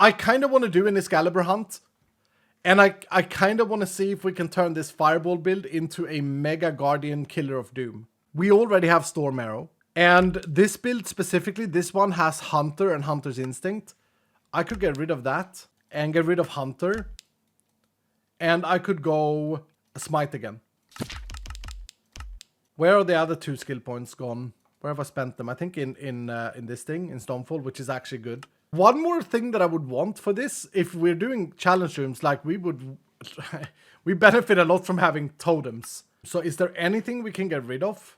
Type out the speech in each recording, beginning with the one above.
I kind of want to do an Excalibur hunt. And I kind of want to see if we can turn this Fireball build into a Mega Guardian Killer of Doom. We already have Storm Arrow. And this build specifically, this one has Hunter and Hunter's Instinct. I could get rid of that and get rid of Hunter. And I could go Smite again. Where are the other 2 skill points gone? Where have I spent them? I think in this thing, in Stonefall, which is actually good. One more thing that I would want for this, if we're doing challenge rooms, like we benefit a lot from having totems. So is there anything we can get rid of?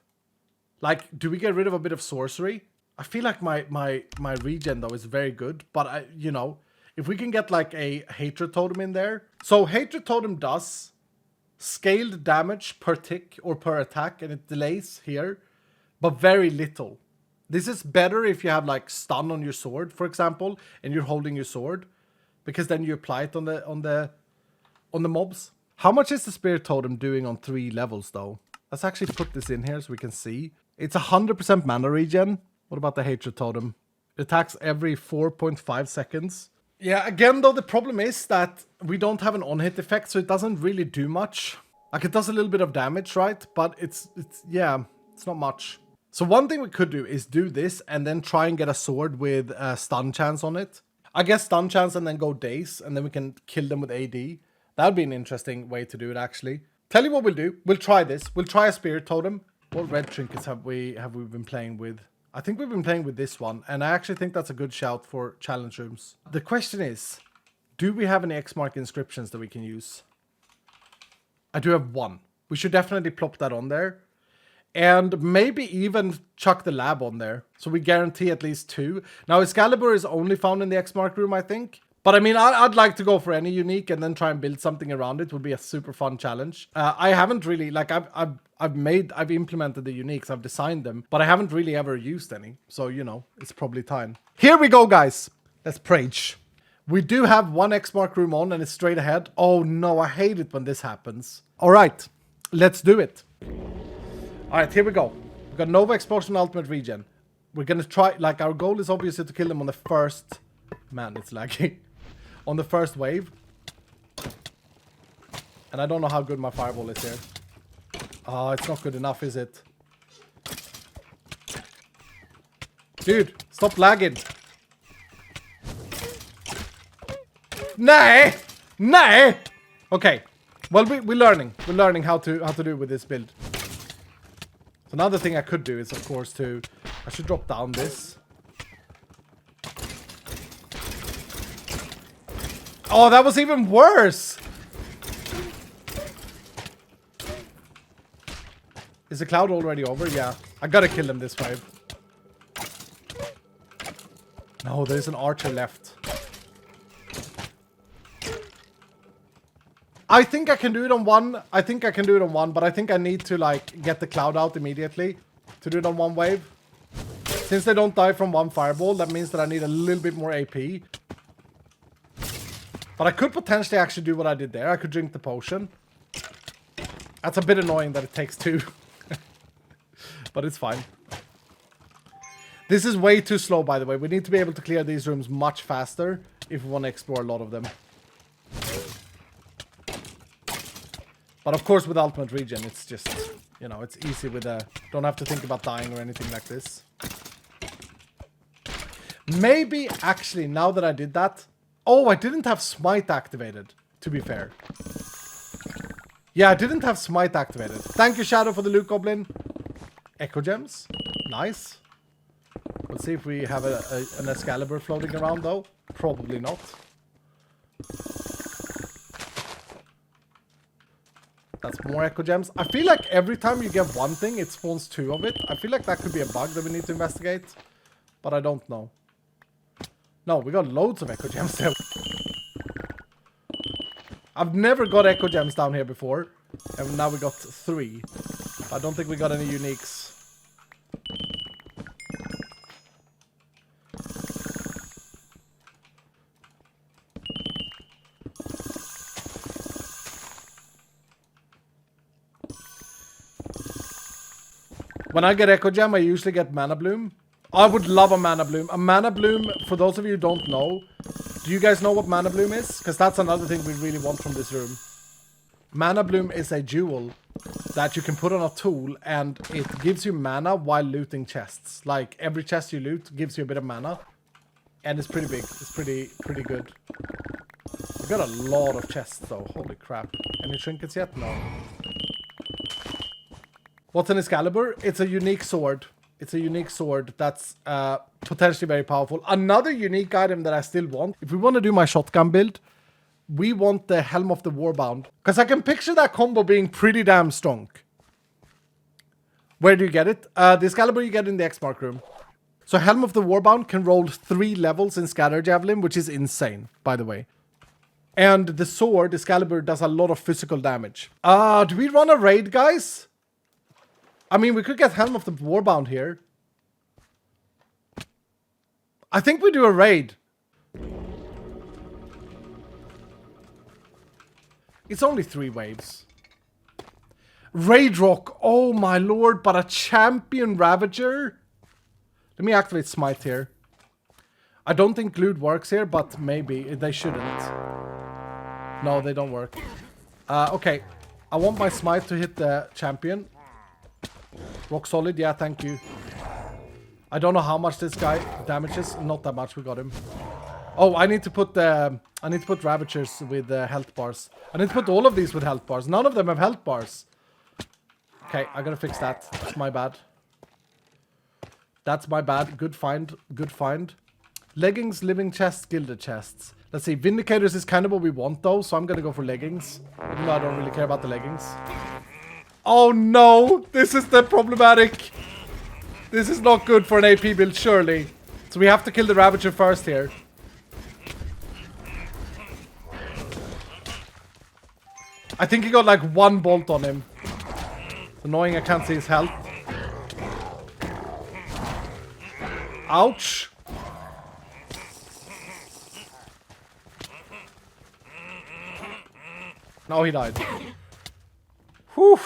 Like, do we get rid of a bit of sorcery? I feel like my regen though is very good, but you know, if we can get like a hatred totem in there. So hatred totem does scaled damage per tick or per attack, and it delays here, but very little. This is better if you have like stun on your sword, for example, and you're holding your sword, because then you apply it on the mobs. How much is the spirit totem doing on 3 levels though? Let's actually put this in here so we can see. It's 100% mana regen. What about the hatred totem? It attacks every 4.5 seconds. Yeah, again though, the problem is that we don't have an on-hit effect, so it doesn't really do much. Like, it does a little bit of damage, right? But it's not much. So one thing we could do is do this and then try and get a sword with stun chance on it. I guess stun chance and then go daze, and then we can kill them with AD. That would be an interesting way to do it, actually. Tell you what we'll do. We'll try this. We'll try a spirit totem. What red trinkets have we been playing with? I think we've been playing with this one, and I actually think that's a good shout for challenge rooms. The question is, do we have any X-mark inscriptions that we can use? I do have 1. We should definitely plop that on there. And maybe even chuck the lab on there, so we guarantee at least 2. Now, Excalibur is only found in the X-mark room, I think. But I mean, I'd like to go for any unique and then try and build something around it. Would be a super fun challenge. I haven't really, like, I've implemented the uniques, I've designed them, but I haven't really ever used any. So, you know, it's probably time. Here we go, guys. Let's prage. We do have 1 X-mark room on, and it's straight ahead. Oh no, I hate it when this happens. All right, let's do it. All right, here we go. We've got Nova Explosion Ultimate Regen. We're going to try, like, our goal is obviously to kill them on the first... Man, it's laggy. On the first wave. And I don't know how good my fireball is here. Oh, it's not good enough, is it? Dude, stop lagging. Nay! Nay! Okay. Well, we're learning. We're learning how to do it with this build. So another thing I could do is, of course, I should drop down this. Oh, that was even worse! Is the cloud already over? Yeah. I gotta kill them this wave. No, there's an archer left. I think I can do it on 1. But I think I need to, like, get the cloud out immediately to do it on 1 wave. Since they don't die from 1 fireball, that means that I need a little bit more AP. But I could potentially actually do what I did there. I could drink the potion. That's a bit annoying that it takes 2. But it's fine. This is way too slow, by the way. We need to be able to clear these rooms much faster if we want to explore a lot of them. But of course, with Ultimate Regen, it's just, you know, it's easy with a... Don't have to think about dying or anything like this. Maybe, actually, now that I did that... Oh, I didn't have Smite activated, to be fair. Yeah, I didn't have Smite activated. Thank you, Shadow, for the loot goblin. Echo Gems. Nice. Let's see if we have an Excalibur floating around, though. Probably not. That's more Echo Gems. I feel like every time you get 1 thing, it spawns 2 of it. I feel like that could be a bug that we need to investigate. But I don't know. No, we got loads of Echo Gems there. I've never got Echo Gems down here before. And now we got 3. I don't think we got any uniques. When I get Echo Gem, I usually get Mana Bloom. I would love a Mana Bloom. A Mana Bloom, for those of you who don't know, Do you guys know what Mana Bloom is? Because that's another thing we really want from this room. Mana Bloom is a jewel that you can put on a tool and it gives you mana while looting chests. Like every chest you loot gives you a bit of mana. And it's pretty big. It's pretty good. We've got a lot of chests though. Holy crap. Any trinkets yet? No. What's an Excalibur? It's a unique sword. It's a unique sword that's potentially very powerful. Another unique item that I still want. If we want to do my shotgun build, we want the Helm of the Warbound. Because I can picture that combo being pretty damn strong. Where do you get it? The Excalibur you get in the X-Mark room. So Helm of the Warbound can roll 3 levels in Scatter Javelin, which is insane, by the way. And the sword, Excalibur, does a lot of physical damage. Do we run a raid, guys? I mean, we could get Helm of the Warbound here. I think we do a raid. It's only 3 waves. Raid Rock. Oh my lord, but a champion Ravager? Let me activate Smite here. I don't think Glued works here, but maybe. They shouldn't. No, they don't work. Okay. I want my Smite to hit the champion. Rock solid, yeah, thank you. I don't know how much this guy damages. Not that much, we got him. Oh, I need to put Ravagers with health bars. I need to put all of these with health bars. None of them have health bars. Okay, I gotta fix that. That's my bad. That's my bad. Good find. Good find. Leggings, living chests, gilded chests. Let's see. Vindicators is kind of what we want though, so I'm gonna go for leggings. Even though I don't really care about the leggings. Oh no! This is the problematic. This is not good for an AP build, surely. So we have to kill the Ravager first here. I think he got like 1 bolt on him. It's annoying I can't see his health. Ouch. No, he died. Whew.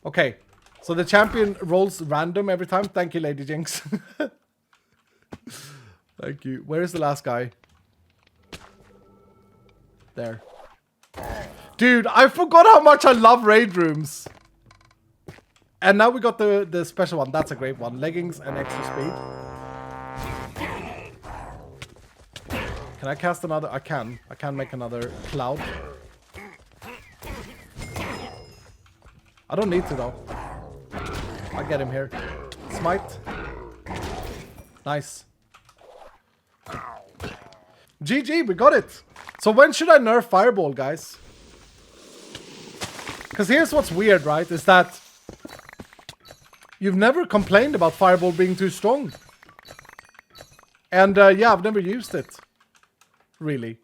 Okay. So the champion rolls random every time. Thank you, Lady Jinx. Thank you. Where is the last guy? There. Dude, I forgot how much I love raid rooms. And now we got the special one. That's a great one. Leggings and extra speed. Can I cast another? I can. I can make another cloud. I don't need to though. I'll get him here. Smite. Nice. GG, we got it. So when should I nerf Fireball, guys? Because here's what's weird, right? Is that you've never complained about Fireball being too strong. And yeah, I've never used it. Really.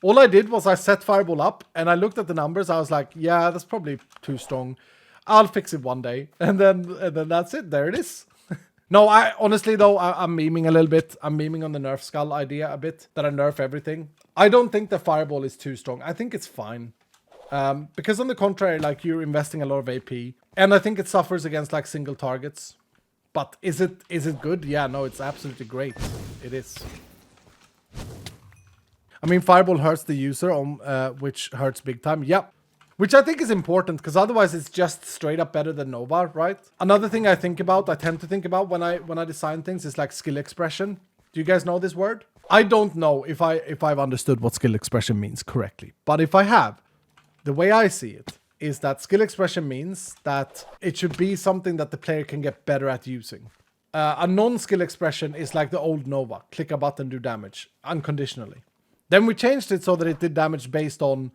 All I did was I set Fireball up and I looked at the numbers. I was like, yeah, that's probably too strong. I'll fix it one day. And then that's it. There it is. No, I honestly though, I'm memeing a little bit. I'm memeing on the nerf skull idea a bit. That I nerf everything. I don't think the Fireball is too strong. I think it's fine. Because on the contrary, like you're investing a lot of AP. And I think it suffers against like single targets. But is it good? Yeah, no, it's absolutely great. It is. I mean, Fireball hurts the user, which hurts big time. Yep. Which I think is important, because otherwise it's just straight up better than Nova, right? Another thing I tend to think about when I design things is like skill expression. Do you guys know this word? I don't know if I've understood what skill expression means correctly. But if I have, the way I see it is that skill expression means that it should be something that the player can get better at using. A non-skill expression is like the old Nova. Click a button, do damage, unconditionally. Then we changed it so that it did damage based on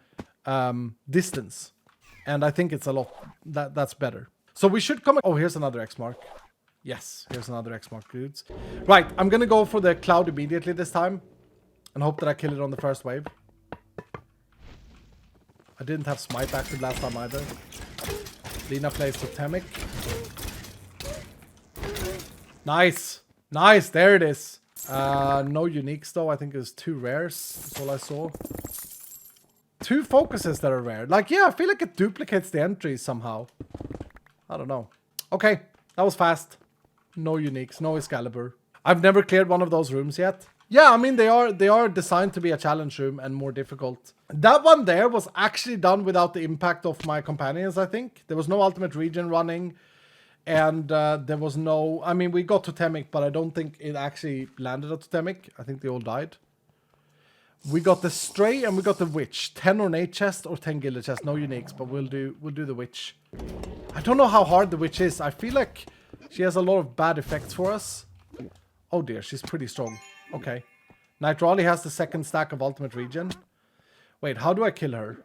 distance. And I think it's a lot, that's better. So we should come, oh, here's another X mark. Yes, here's another X mark, dudes. Right, I'm gonna go for the cloud immediately this time. And hope that I kill it on the first wave. I didn't have Smite active last time either. Lina plays Totemic. Nice. Nice, there it is. No uniques though. I think there's 2 rares. That's all I saw. 2 focuses that are rare. Like, yeah, I feel like it duplicates the entries somehow. I don't know. Okay, that was fast. No uniques, no Excalibur. I've never cleared one of those rooms yet. Yeah, I mean, they are designed to be a challenge room and more difficult. That one there was actually done without the impact of my companions, I think. There was no ultimate region running. And there was no... I mean, we got totemic, but I don't think it actually landed a totemic. I think they all died. We got the Stray and we got the Witch. 10 ornate chest or 10 gilded chest. No uniques, but we'll do the Witch. I don't know how hard the Witch is. I feel like she has a lot of bad effects for us. Oh dear, she's pretty strong. Okay. Night Raleigh has the second stack of ultimate region. Wait, how do I kill her?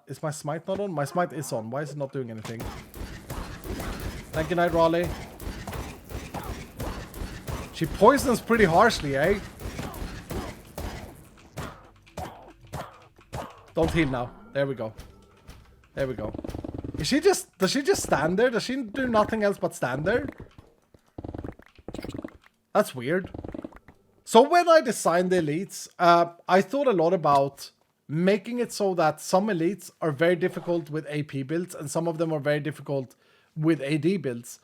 Is my smite not on? My smite is on. Why is it not doing anything? Thank you, Night Raleigh. She poisons pretty harshly, eh? Don't heal now. There we go. There we go. Is she just... Does she just stand there? Does she do nothing else but stand there? That's weird. So when I designed the elites, I thought a lot about making it so that some elites are very difficult with AP builds and some of them are very difficult with AD builds.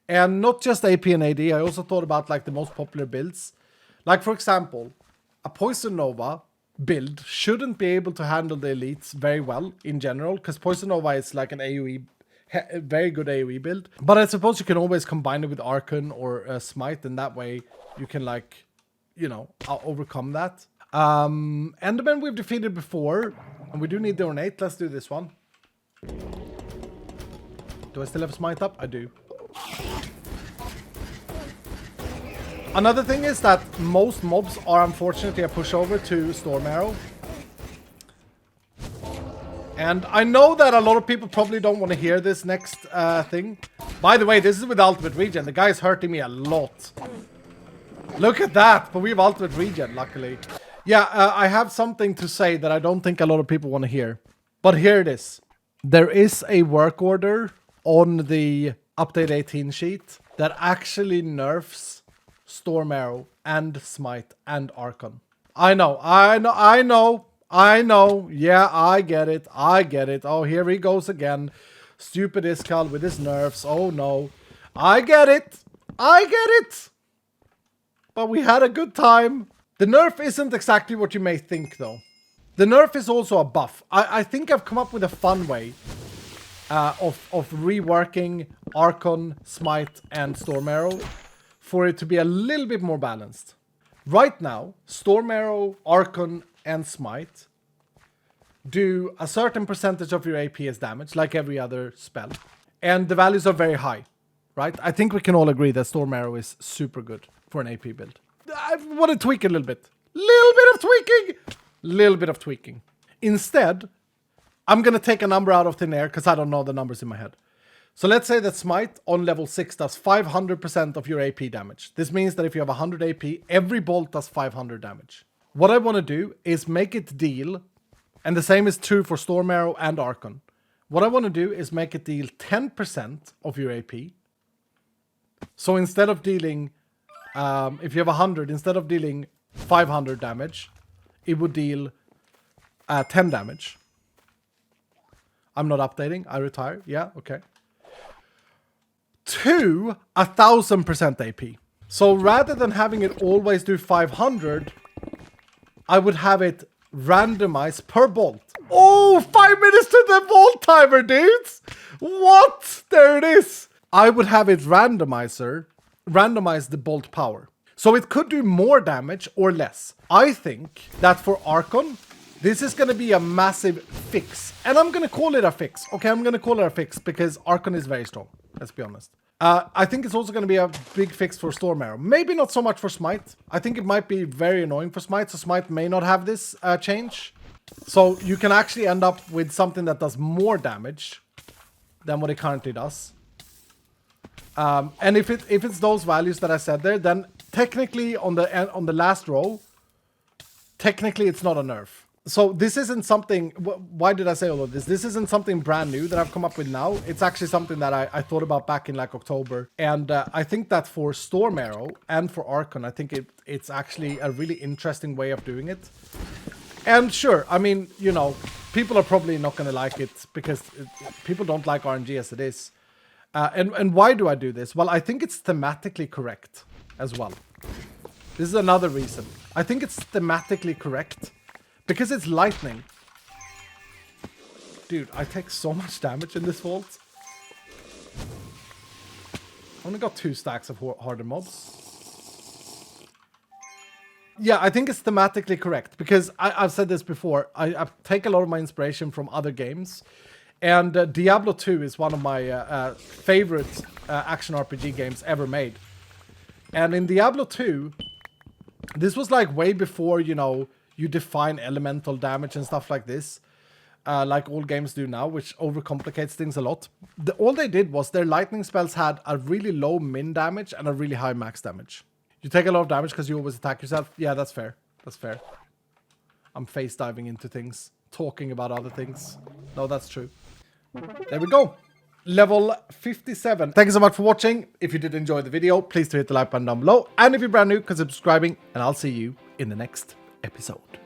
And not just AP and AD, I also thought about like the most popular builds. Like for example, a Poison Nova build shouldn't be able to handle the elites very well in general, because Poison Nova is like an AoE, a very good AoE build. But I suppose you can always combine it with Archon or Smite, and that way you can like, you know, overcome that. Enderman we've defeated before, and we do need the ornate. Let's do this one. Do I still have Smite up? I do. Another thing is that most mobs are unfortunately a pushover to Storm Arrow. And I know that a lot of people probably don't want to hear this next thing. By the way, this is with ultimate regen. The guy is hurting me a lot. Look at that, but we have ultimate regen, luckily. Yeah, I have something to say that I don't think a lot of people want to hear. But here it is. There is a work order on the update 18 sheet that actually nerfs Storm Arrow and Smite and Archon. I know. Yeah, I get it. Oh, here he goes again. Stupid Iskall with his nerfs. Oh no. I get it. But we had a good time. The nerf isn't exactly what you may think though. The nerf is also a buff. I think I've come up with a fun way of reworking Archon, Smite, and Storm Arrow for it to be a little bit more balanced. Right now, Storm Arrow, Archon, and Smite do a certain percentage of your AP as damage, like every other spell. And the values are very high, right? I think we can all agree that Storm Arrow is super good for an AP build. I want to tweak it a little bit. Little bit of tweaking. Instead, I'm going to take a number out of thin air because I don't know the numbers in my head. So let's say that Smite on level 6 does 500% of your AP damage. This means that if you have 100 AP, every bolt does 500 damage. What I want to do is make it deal, and the same is true for Storm Arrow and Archon. What I want to do is make it deal 10% of your AP. So instead of dealing, if you have 100, instead of dealing 500 damage, it would deal 10 damage. I'm not updating. I retire. Yeah, okay. To 1000% AP. So rather than having it always do 500, I would have it randomized per bolt. Oh, 5 minutes to the bolt timer, dudes! What? There it is. I would have it randomize the bolt power. So it could do more damage or less. I think that for Archon, this is going to be a massive fix. And I'm going to call it a fix. Okay, I'm going to call it a fix because Archon is very strong. Let's be honest. I think it's also going to be a big fix for Storm Arrow. Maybe not so much for Smite. I think it might be very annoying for Smite. So Smite may not have this change. So you can actually end up with something that does more damage than what it currently does. And if it's those values that I said there, then technically on the last row, technically it's not a nerf. So this isn't something, why did I say all of this? This isn't something brand new that I've come up with now. It's actually something that I thought about back in like October. And I think that for Storm Arrow and for Archon, I think it's actually a really interesting way of doing it. And sure, I mean, you know, people are probably not going to like it because people don't like RNG as it is. And why do I do this? Well, I think it's thematically correct as well. This is another reason. I think it's thematically correct. Because it's lightning. Dude, I take so much damage in this vault. Only got 2 stacks of harder mobs. Yeah, I think it's thematically correct. Because I've said this before. I take a lot of my inspiration from other games. And Diablo 2 is one of my favorite action RPG games ever made. And in Diablo 2, this was like way before, you know, you define elemental damage and stuff like this. Like all games do now, which overcomplicates things a lot. All they did was their lightning spells had a really low min damage and a really high max damage. You take a lot of damage because you always attack yourself. Yeah, that's fair. That's fair. I'm face diving into things, talking about other things. No, that's true. There we go. Level 57. Thank you so much for watching. If you did enjoy the video, please do hit the like button down below. And if you're brand new, consider subscribing. And I'll see you in the next episode.